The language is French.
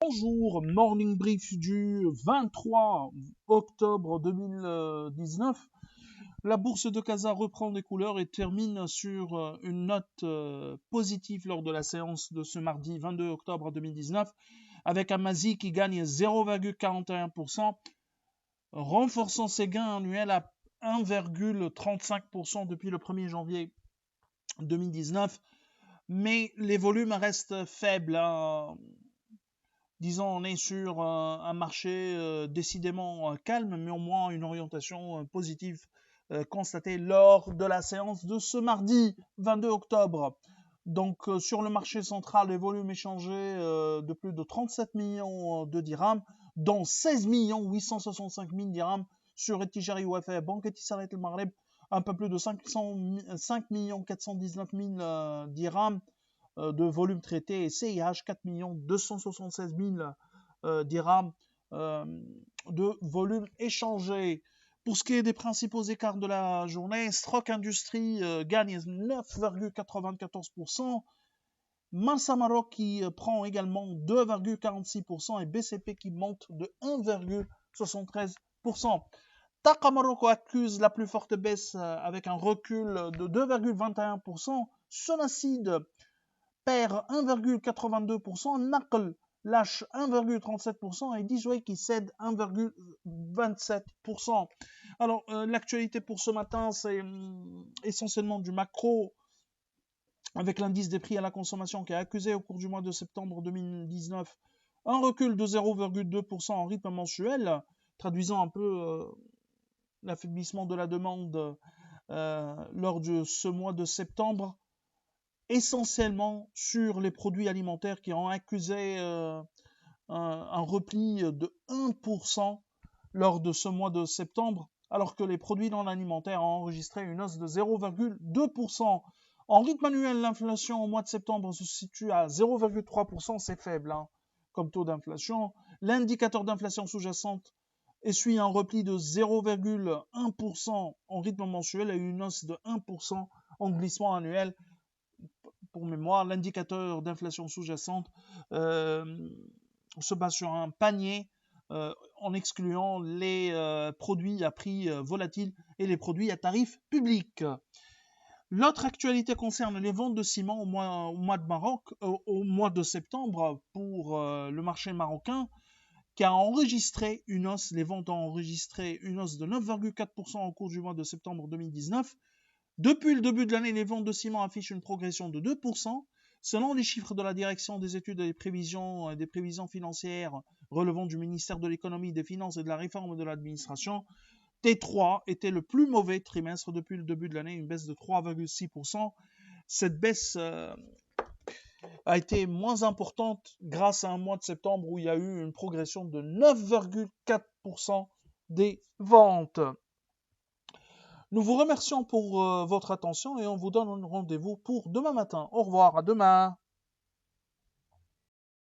Bonjour, morning brief du 23 octobre 2019. La bourse de Casa reprend des couleurs et termine sur une note positive lors de la séance de ce mardi 22 octobre 2019 avec un Mazi qui gagne 0,41%, renforçant ses gains annuels à 1,35% depuis le 1er janvier 2019. Mais les volumes restent faibles. Disons, on est sur un marché décidément calme, mais au moins une orientation positive constatée lors de la séance de ce mardi 22 octobre. Donc, sur le marché central, les volumes échangés de plus de 37 millions de dirhams, dont 16 865 000 dirhams sur Etijari Wafa, Banque Etisalat El Maghreb, un peu plus de 5 419 000 dirhams de volume traité, et CIH 4 276 000 dirhams de volume échangé. Pour ce qui est des principaux écarts de la journée, Strock Industrie gagne 9,94%, Mansa Maroc qui prend également 2,46% et BCP qui monte de 1,73%. Taqa Morocco accuse la plus forte baisse avec un recul de 2,21%. Sonacide perd 1,82%, Naql lâche 1,37% et Dijway qui cède 1,27%. Alors, l'actualité pour ce matin, c'est essentiellement du macro, avec l'indice des prix à la consommation qui a accusé au cours du mois de septembre 2019 un recul de 0,2% en rythme mensuel, traduisant un peu l'affaiblissement de la demande lors de ce mois de septembre, essentiellement sur les produits alimentaires qui ont accusé un repli de 1% lors de ce mois de septembre, alors que les produits non alimentaires ont enregistré une hausse de 0,2%. En rythme annuel, l'inflation au mois de septembre se situe à 0,3%, c'est faible comme taux d'inflation. L'indicateur d'inflation sous-jacente essuie un repli de 0,1% en rythme mensuel et une hausse de 1% en glissement annuel. Pour mémoire, l'indicateur d'inflation sous-jacente se base sur un panier en excluant les produits à prix volatile et les produits à tarif public. L'autre actualité concerne les ventes de ciment au mois de Maroc, au mois de septembre pour le marché marocain, qui a enregistré une hausse. Les ventes ont enregistré une hausse de 9,4% au cours du mois de septembre 2019. Depuis le début de l'année, les ventes de ciment affichent une progression de 2%. Selon les chiffres de la Direction des études et des prévisions financières relevant du ministère de l'économie, des finances et de la réforme de l'administration, T3 était le plus mauvais trimestre depuis le début de l'année, une baisse de 3,6%. Cette baisse a été moins importante grâce à un mois de septembre où il y a eu une progression de 9,4% des ventes. Nous vous remercions pour votre attention et on vous donne rendez-vous pour demain matin. Au revoir, à demain.